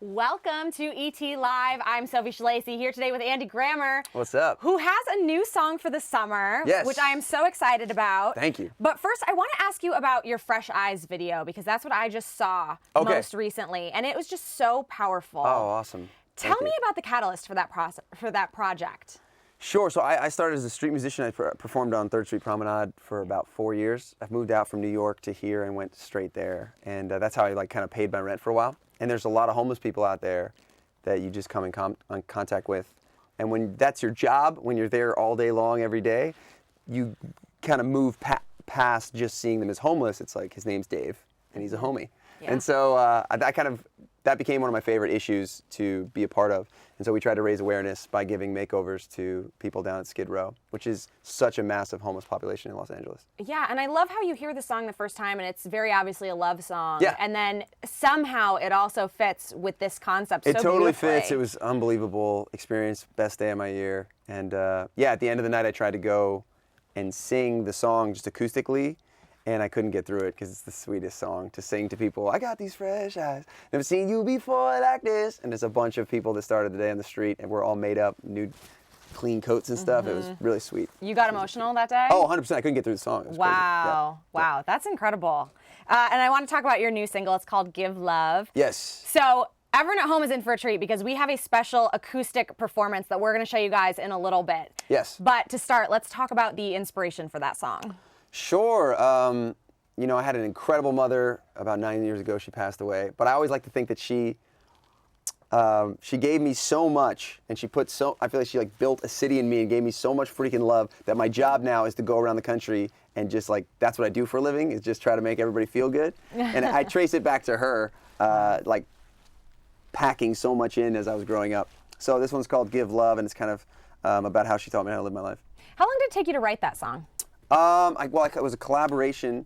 Welcome to ET Live. I'm Sophie Schlesy here today with Andy Grammer. What's up? Who has a new song for the summer, Yes. which I am so excited about. Thank you. But first, I want to ask you about your Fresh Eyes video because that's what I just saw most recently, and it was just so powerful. Oh, awesome. Tell me about the catalyst for that project. Sure. So I started as a street musician. I performed on 3rd Street Promenade for about 4 years. I've moved out from New York to here and went straight there. And that's how I kind of paid my rent for a while. And there's a lot of homeless people out there that you just come in contact with. And when that's your job, when you're there all day long, every day, you kind of move past just seeing them as homeless. It's like, his name's Dave, and he's a homie. Yeah. And so that became one of my favorite issues to be a part of. And so we tried to raise awareness by giving makeovers to people down at Skid Row, which is such a massive homeless population in Los Angeles. Yeah, and I love how you hear the song the first time, and it's very obviously a love song. Yeah. And then somehow it also fits with this concept It so totally beautifully. fits. It was an unbelievable experience, best day of my year. And yeah, at the end of the night, I tried to go and sing the song just acoustically, and I couldn't get through it because it's the sweetest song to sing to people. I got these fresh eyes, never seen you before like this. And there's a bunch of people that started the day on the street, and we're all made up, new clean coats and stuff. It was really sweet. You got emotional that day? Oh, 100%. I couldn't get through the song. It was crazy. Wow. Yeah. Wow, that's incredible. And I want to talk about your new single. It's called Give Love. Yes. So everyone at home is in for a treat because we have a special acoustic performance that we're going to show you guys in a little bit. Yes. But to start, let's talk about the inspiration for that song. Sure. You know, I had an incredible mother. About 9 years ago, she passed away. But I always like to think that she gave me so much, and I feel like she like built a city in me and gave me so much freaking love that my job now is to go around the country and just like, that's what I do for a living, is just try to make everybody feel good. And I trace it back to her, like packing so much in as I was growing up. So this one's called Give Love, and it's kind of about how she taught me how to live my life. How long did it take you to write that song? It was a collaboration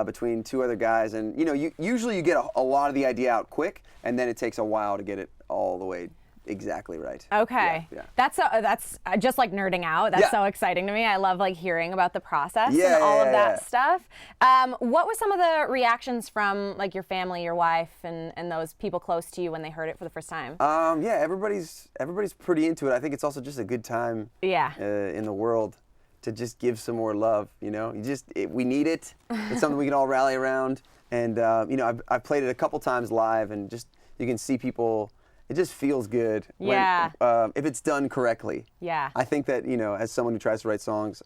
between two other guys, and you know, usually you get a lot of the idea out quick, and then it takes a while to get it all the way exactly right. Okay, yeah. That's just like nerding out. That's so exciting to me. I love like hearing about the process and all of that stuff. What was some of the reactions from like your family, your wife, and those people close to you when they heard it for the first time? Yeah, everybody's pretty into it. I think it's also just a good time. In the world to just give some more love, you know? We need it. It's something we can all rally around. And, you know, I've played it a couple times live, and just, you can see people, it just feels good. Yeah. If it's done correctly. Yeah. I think that, you know, as someone who tries to write songs,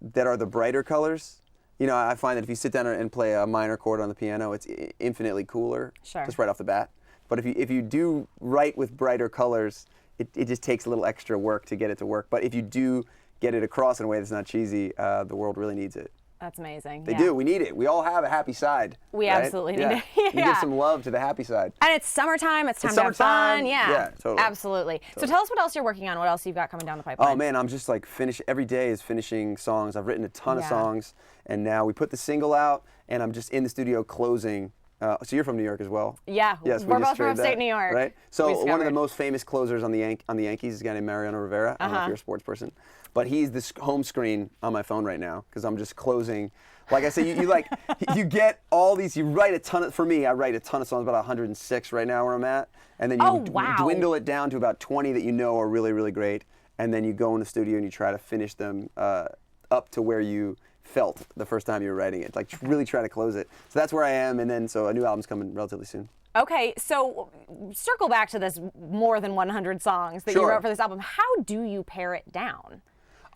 that are the brighter colors, you know, I find that if you sit down and play a minor chord on the piano, it's infinitely cooler. Sure. Just right off the bat. But if you do write with brighter colors, it just takes a little extra work to get it to work. But if you do get it across in a way that's not cheesy, the world really needs it. That's amazing. They do. We need it. We all have a happy side. We right? absolutely need it. You give some love to the happy side. And it's summertime. It's time to have fun. Yeah, totally. Absolutely. So tell us what else you're working on. What else you've got coming down the pipeline? Oh, man, I'm just like every day is finishing songs. I've written a ton of songs. And now we put the single out, and I'm just in the studio closing. So you're from New York as well? Yeah, yes, we're both from upstate New York. Right? So one of the most famous closers on the Yankees is a guy named Mariano Rivera. I don't know if you're a sports person. But he's the home screen on my phone right now because I'm just closing. Like I said, you get all these, you write a ton of, for me, I write a ton of songs, about 106 right now where I'm at. And then you dwindle it down to about 20 that you know are really, really great. And then you go in the studio and you try to finish them up to where you felt the first time you were writing it, like really try to close it. So that's where I am, and then so a new album's coming relatively soon. Okay, so circle back to this more than 100 songs that you wrote for this album. How do you pare it down?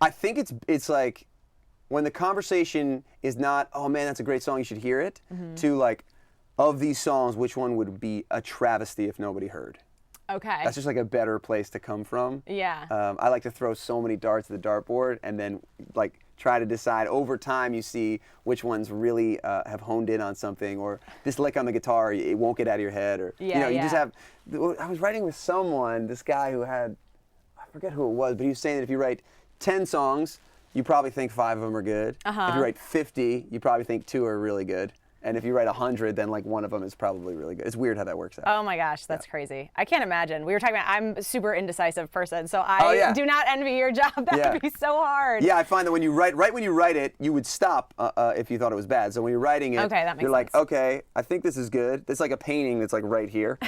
I think it's like when the conversation is not, oh man, that's a great song, you should hear it, to like, of these songs, which one would be a travesty if nobody heard? Okay. That's just like a better place to come from. Yeah. I like to throw so many darts at the dartboard and then like try to decide over time. You see which ones really have honed in on something, or this lick on the guitar, it won't get out of your head, or you know, you just have. I was writing with someone, this guy who had, I forget who it was, but he was saying that if you write 10 songs, you probably think 5 of them are good. If you write 50, you probably think 2 are really good. And if you write 100, then like one of them is probably really good. It's weird how that works out. Oh my gosh, that's crazy. I can't imagine. We were talking about, I'm a super indecisive person, so I do not envy your job. That would be so hard. Yeah, I find that when you write, right when you write it, you would stop if you thought it was bad. So when you're writing it, that makes you're like, sense. okay, I think this is good. It's like a painting that's like right here.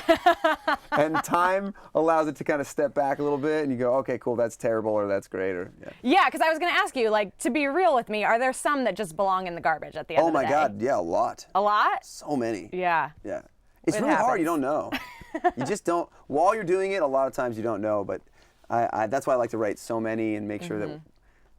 And time allows it to kind of step back a little bit, and you go, okay, cool, that's terrible, or that's great, or Yeah, because I was going to ask you, like, to be real with me, are there some that just belong in the garbage at the end of the day? Oh my God, yeah, a lot. A lot? So many. Yeah. Yeah. It's really hard. You don't know. You just don't. While you're doing it, a lot of times you don't know. But that's why I like to write so many and make sure that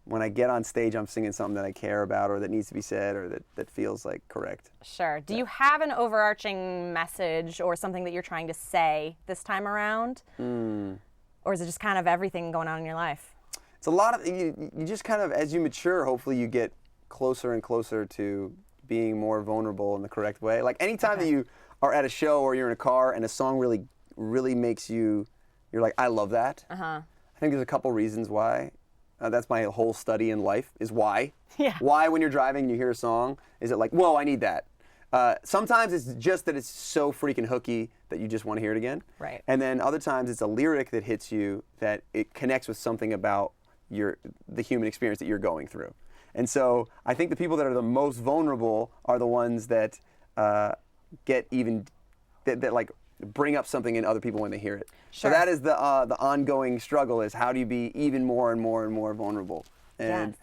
when I get on stage, I'm singing something that I care about or that needs to be said or that feels like correct. Sure. Do you have an overarching message or something that you're trying to say this time around? Or is it just kind of everything going on in your life? It's a lot of, you just kind of, as you mature, hopefully you get closer and closer to being more vulnerable in the correct way. Like anytime that you are at a show or you're in a car and a song really makes you, you're like, I love that. I think there's a couple reasons why. That's my whole study in life, is why. Yeah. Why, when you're driving and you hear a song, is it like, whoa, I need that? Sometimes it's just that it's so freaking hooky that you just want to hear it again. Right. And then other times it's a lyric that hits you that it connects with something about the human experience that you're going through. And so I think the people that are the most vulnerable are the ones that get even, that like bring up something in other people when they hear it. Sure. So that is the ongoing struggle, is how do you be even more and more and more vulnerable and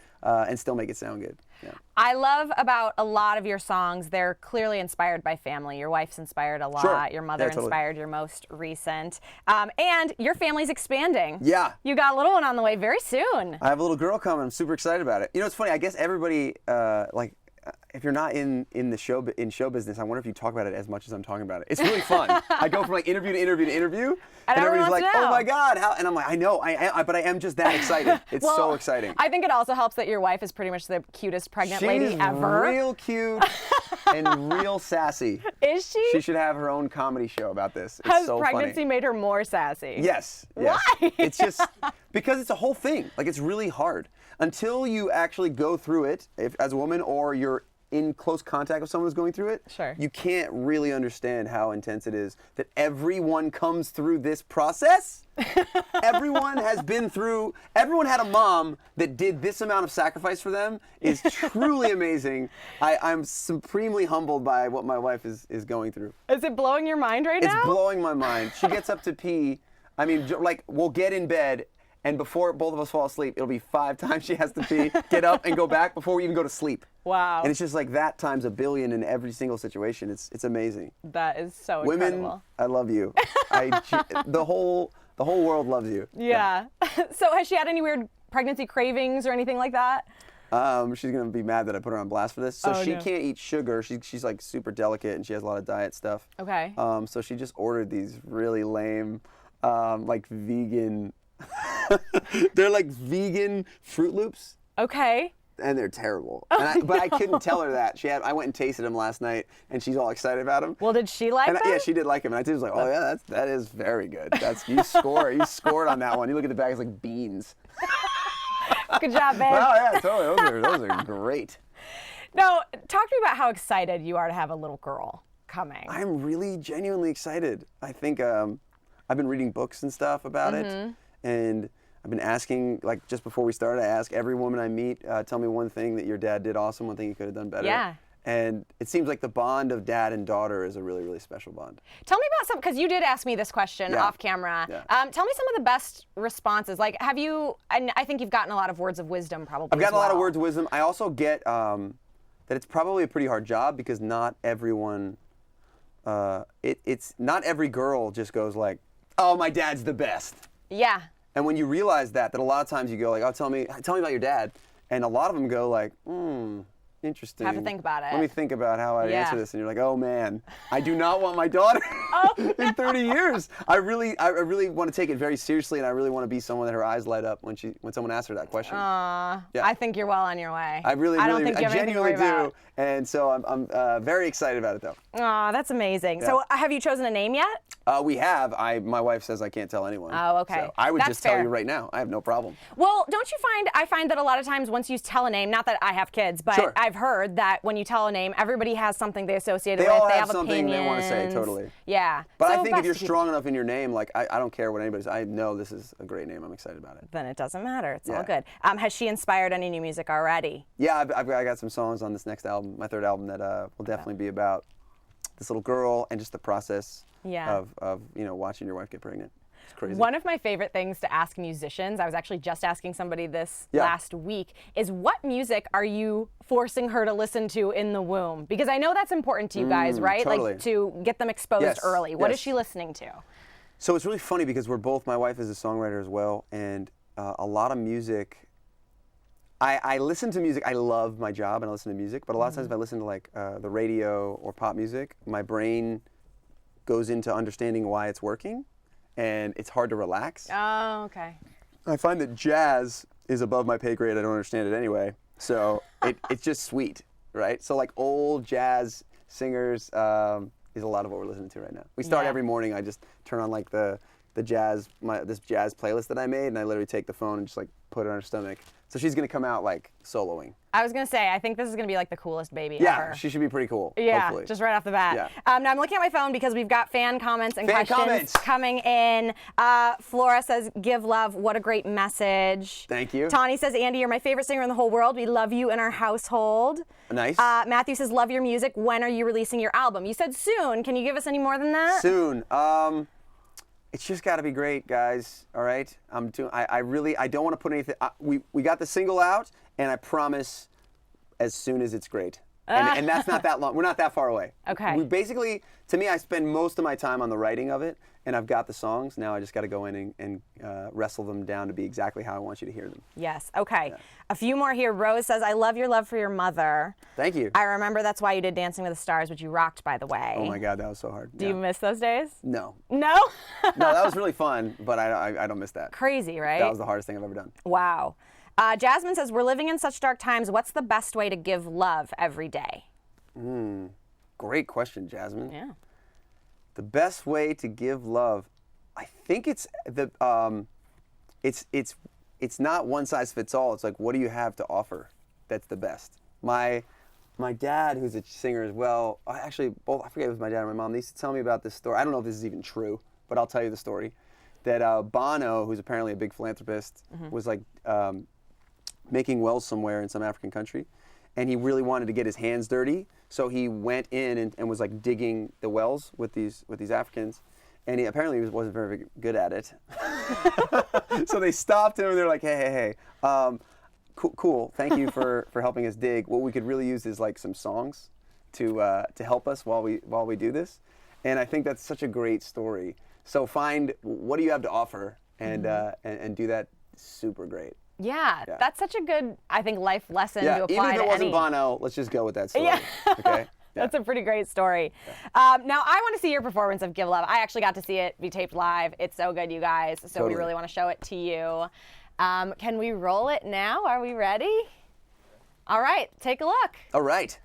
still make it sound good. Yeah. I love about a lot of your songs, they're clearly inspired by family. Your wife's inspired a lot. Sure. Your mother Totally. inspired your most recent. And your family's expanding. Yeah. You got a little one on the way very soon. I have a little girl coming. I'm super excited about it. You know, it's funny. I guess everybody, if you're not in show business, I wonder if you talk about it as much as I'm talking about it. It's really fun. I go from like interview to interview to interview, and everybody's like, "Oh my God, how?" And I'm like, "I know, but I am just that excited. It's so exciting." I think it also helps that your wife is pretty much the cutest pregnant lady ever. She's real cute and real sassy. Is she? She should have her own comedy show about this. It's Has so pregnancy funny. made her more sassy? Yes. Why? It's just because it's a whole thing. Like, it's really hard until you actually go through it, as a woman, or you're in close contact with someone who's going through it. Sure. You can't really understand how intense it is that everyone comes through this process. Everyone had a mom that did this amount of sacrifice for them. Is truly amazing. I'm supremely humbled by what my wife is going through. Is it blowing your mind right now? It's blowing my mind. She gets up to pee. I mean, like, we'll get in bed, and before both of us fall asleep, it'll be 5 times she has to pee, get up and go back before we even go to sleep. Wow. And it's just like that times a billion in every single situation. It's amazing. That is so Women, incredible. I love you. The whole world loves you. Yeah. So has she had any weird pregnancy cravings or anything like that? She's gonna be mad that I put her on blast for this. So she no. can't eat sugar. She's like super delicate and she has a lot of diet stuff. Okay. So she just ordered these really lame, like vegan. They're like vegan Fruit Loops. Okay. And they're terrible. But I couldn't tell her that. I went and tasted them last night, and she's all excited about them. Well, did she like them? Yeah, she did like them. And I was like, oh yeah, that is very good. You scored on that one. You look at the bag, it's like beans. Good job, babe. Oh yeah, totally. Those are great. Now, talk to me about how excited you are to have a little girl coming. I'm really genuinely excited. I think I've been reading books and stuff about it, and I've been asking, like just before we started, I ask every woman I meet, tell me one thing that your dad did awesome, one thing he could have done better. Yeah. And it seems like the bond of dad and daughter is a really, really special bond. Tell me about some, because you did ask me this question off camera. Yeah. Tell me some of the best responses. Like, have you, and I think you've gotten a lot of words of wisdom probably. I've gotten as a lot of well. words of wisdom. I also get that it's probably a pretty hard job because not everyone, it's not every girl just goes like, oh, my dad's the best. Yeah. And when you realize that a lot of times you go like, oh, tell me about your dad. And a lot of them go like, interesting. Have to think about it. Let me think about how I answer this. And you're like, oh man, I do not want my daughter in 30 years. I really want to take it very seriously, and I really want to be someone that her eyes light up when someone asks her that question. Yeah. I think you're well on your way. I don't think you have anything to worry genuinely do, about. and so I'm very excited about it though. Aw, that's amazing. Yeah. So have you chosen a name yet? We have. My wife says I can't tell anyone. Oh, okay. So I would That's just tell fair. you right now. I have no problem. Well, don't you find, I find that a lot of times once you tell a name, not that I have kids, but Sure. I've heard that when you tell a name, everybody has something they associate it They with. all They have have something they want to say, opinions. totally. Yeah. But So I think if best you're to keep- strong enough in your name, like I don't care what anybody says. I know this is a great name. I'm excited about it. Then it doesn't matter. It's all Yeah. good. Has she inspired any new music already? Yeah, I got some songs on this next album, my third album, that will definitely be about this little girl and just the process Yeah. of watching your wife get pregnant. It's crazy. One of my favorite things to ask musicians, I was actually just asking somebody this Yeah. last week, is what music are you forcing her to listen to in the womb? Because I know that's important to you guys, right? Totally. Like to get them exposed Yes, early. What is yes. she listening to? So it's really funny because my wife is a songwriter as well, and a lot of music. I listen to music. I love my job and I listen to music, but a lot of times if I listen to like the radio or pop music, my brain goes into understanding why it's working, and it's hard to relax. Oh, okay. I find that jazz is above my pay grade. I don't understand it anyway, so it's just sweet, right? So like old jazz singers is a lot of what we're listening to right now. We start Yeah. every morning. I just turn on like this jazz playlist that I made, and I literally take the phone and just like put it on her stomach. So she's gonna come out like soloing. I was gonna say, I think this is gonna be like the coolest baby Yeah, ever. she should be pretty cool. Yeah, hopefully. just right off the bat. Yeah. Now I'm looking at my phone because we've got fan comments and Fan questions comments. coming in. Flora says, "Give love. What a great message." Thank you. Tawny says, "Andy, you're my favorite singer in the whole world. We love you in our household." Nice. Matthew says, "Love your music. When are you releasing your album?" You said soon. Can you give us any more than that? Soon. It's just got to be great, guys. All right. I don't want to put anything. We got the single out, and I promise, as soon as it's great. And that's not that long. We're not that far away. Okay. We basically, to me, I spend most of my time on the writing of it, and I've got the songs. Now I just got to go in and wrestle them down to be exactly how I want you to hear them. Yes. Okay. A few more here. Rose says, "I love your love for your mother." Thank you. I remember that's why you did Dancing with the Stars, which you rocked, by the way. Oh my God, that was so hard. Do you miss those days? No. No? No, that was really fun, but I don't miss that. Crazy, right? That was the hardest thing I've ever done. Wow. Jasmine says, "We're living in such dark times. What's the best way to give love every day?" Great question, Jasmine. Yeah. The best way to give love, I think it's it's not one size fits all. It's like, what do you have to offer? That's the best. My dad, who's a singer as well, actually both, I forget if it was my dad or my mom, they used to tell me about this story. I don't know if this is even true, but I'll tell you the story. That Bono, who's apparently a big philanthropist, was like making wells somewhere in some African country, and he really wanted to get his hands dirty, so he went in and was like digging the wells with these Africans, and he apparently wasn't very good at it. So they stopped him and they're like, hey, cool, thank you for helping us dig. What we could really use is like some songs to help us while we do this, and I think that's such a great story. So find what do you have to offer and do that super great. Yeah, that's such a good, I think, life lesson Yeah, to apply even if to it wasn't any. Bono, let's just go with that story. Yeah. Okay. That's a pretty great story. Now, I want to see your performance of Give Love. I actually got to see it be taped live. It's so good, you guys. So Totally. we really want to show it to you. Can we roll it now? Are we ready? All right, take a look. All right.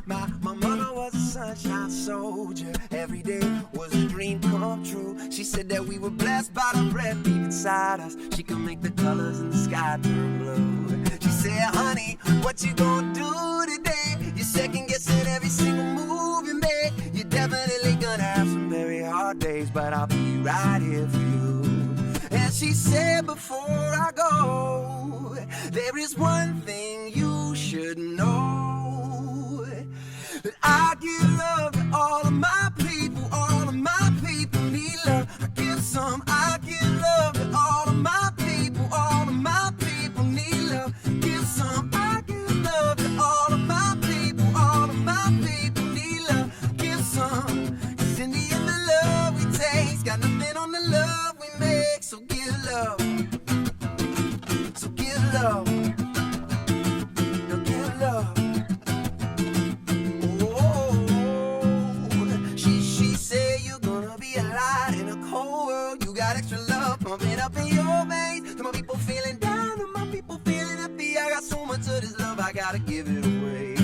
My mother was a sunshine soldier. Every day was a dream come true. She said that we were blessed by the breath deep inside us. She could make the colors in the sky turn blue. She said, honey, what you gonna do today? You're second guessing every single move you make. You're definitely gonna have some very hard days, but I'll be right here for you. And she said, before I go, there is one thing you should know. That I give love to all of my people need love. I give some, I give love to all of my people need love. Give some, I give love to all of my people need love. Give some, 'cause in the end the love we taste got nothing on the love we make, so give love. got extra love pumping up in your veins. To my people feeling down, to my people feeling happy, I got so much of this love, I gotta give it away.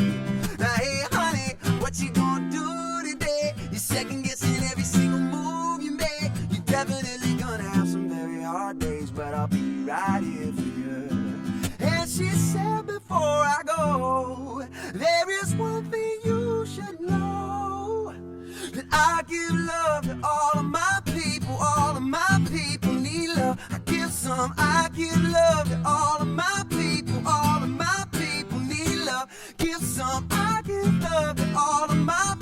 Now, hey, honey, what you gonna do today? You're second guessing every single move you make. You're definitely gonna have some very hard days, but I'll be right here for you. And she said before I go, there is one thing you should know, that I give love to all of my people need love. I give some, I give love to all of my people need love. Give some, I give love to all of my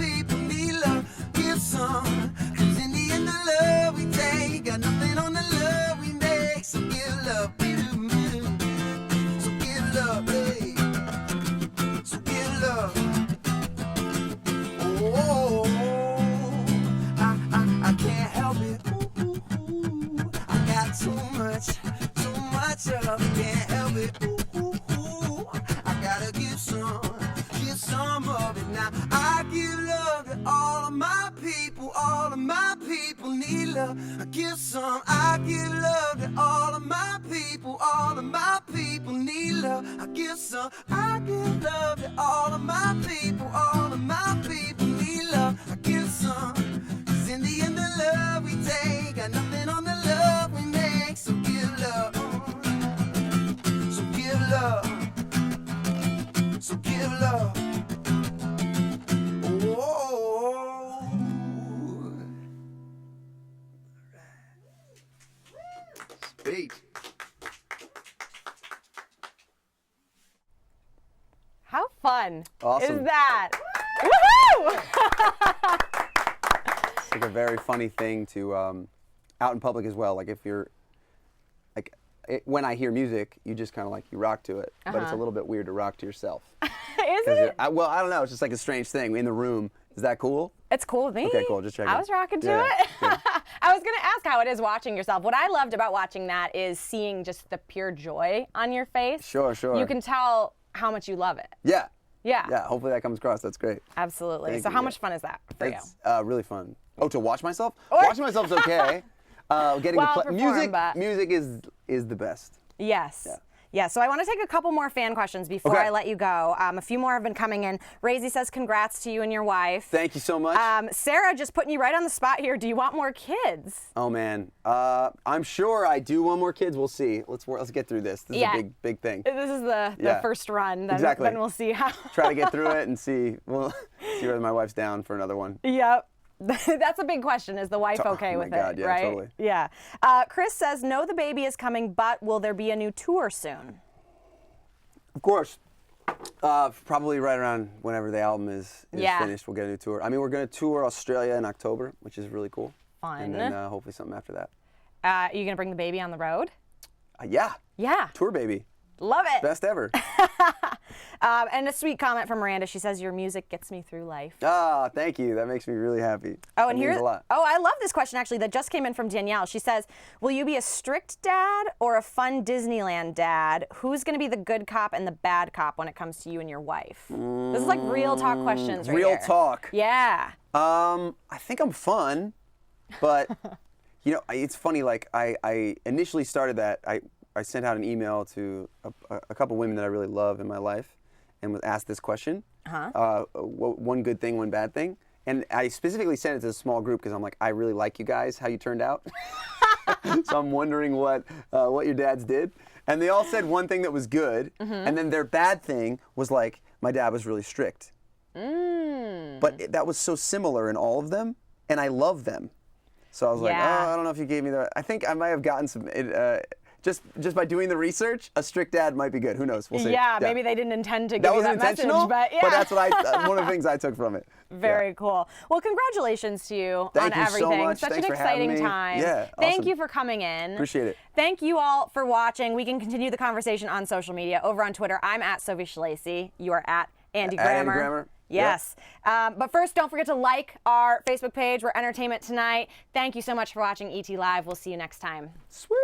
people need love. Give some, 'cause in the end the love we take got nothing on the love we make. So give love, so give love, hey. So give love. Oh, I can't help it. Ooh, I got too much of it. Can't help it. Ooh, I gotta give some of it now. I give love to all of my people need love. I give some, I give love to all of my people need love. I give some, I give love to all of my people need love. I give some, 'cause in the end the love we take got nothing on the love we make. So give love, so give love, so give love. Oh, speak. How fun Awesome. is that? Woohoo! It's like a very funny thing to out in public as well. Like if you're like when I hear music, you just kind of like you rock to it, but it's a little bit weird to rock to yourself. Is it? Well, I don't know. It's just like a strange thing in the room. Is that cool? It's cool with me. Okay, cool. Just checking. I was rocking to Yeah, it. yeah. I was going to ask how it is watching yourself. What I loved about watching that is seeing just the pure joy on your face. Sure. You can tell how much you love it. Yeah. Yeah. Yeah. Hopefully that comes across. That's great. Absolutely. Thank So you, how yeah. much fun is that for you? It's really fun. Oh, to watch myself? Watching myself's okay. Getting Well, to play perform, but- music is the best. Yes. Yeah. Yeah, so I want to take a couple more fan questions before Okay. I let you go. A few more have been coming in. Razy says congrats to you and your wife. Thank you so much. Sarah, just putting you right on the spot here. Do you want more kids? Oh man, I'm sure I do want more kids. We'll see. Let's get through this. This is a big thing. This is the Yeah. first run. Then, Exactly. Then we'll see how. Try to get through it and see. We'll see whether my wife's down for another one. Yep. That's a big question. Is the wife okay with my God, it? yeah, right? totally. Yeah. Chris says, no, the baby is coming, but will there be a new tour soon? Of course. Probably right around whenever the album is finished, we'll get a new tour. I mean, we're going to tour Australia in October, which is really cool. Fun. And then hopefully something after that. Are you going to bring the baby on the road? Yeah. Yeah. Tour baby. Love it. Best ever. And a sweet comment from Miranda. She says, your music gets me through life. Ah, thank you. That makes me really happy. Oh, and that means here's a lot. Oh, I love this question actually that just came in from Danielle. She says, will you be a strict dad or a fun Disneyland dad? Who's going to be the good cop and the bad cop when it comes to you and your wife? This is like real talk questions right Real here. talk. Yeah. I think I'm fun, but you know, it's funny. Like I initially started that. I sent out an email to a couple women that I really love in my life, and was asked this question: one good thing, one bad thing. And I specifically sent it to a small group because I'm like, I really like you guys, how you turned out. So I'm wondering what your dads did. And they all said one thing that was good, and then their bad thing was like, my dad was really strict. But that was so similar in all of them, and I love them. So I was like, Yeah. oh, I don't know if you gave me the. I think I might have gotten some. Just by doing the research, a strict dad might be good. Who knows? We'll see. Yeah, maybe they didn't intend to give That you wasn't that message, intentional, but yeah. that's what one of the things I took from it. Very cool. Well, congratulations to you Thank on you so everything. much. Such Thanks an for having exciting me. time. Yeah, Thank awesome. you for coming in. Appreciate it. Thank you all for watching. We can continue the conversation on social media. Over on Twitter, I'm at Sophie Schlesy. You are at Andy At Andy Grammer. Grammer. Yes. But first, don't forget to like our Facebook page. We're Entertainment Tonight. Thank you so much for watching ET Live. We'll see you next time. Sweet.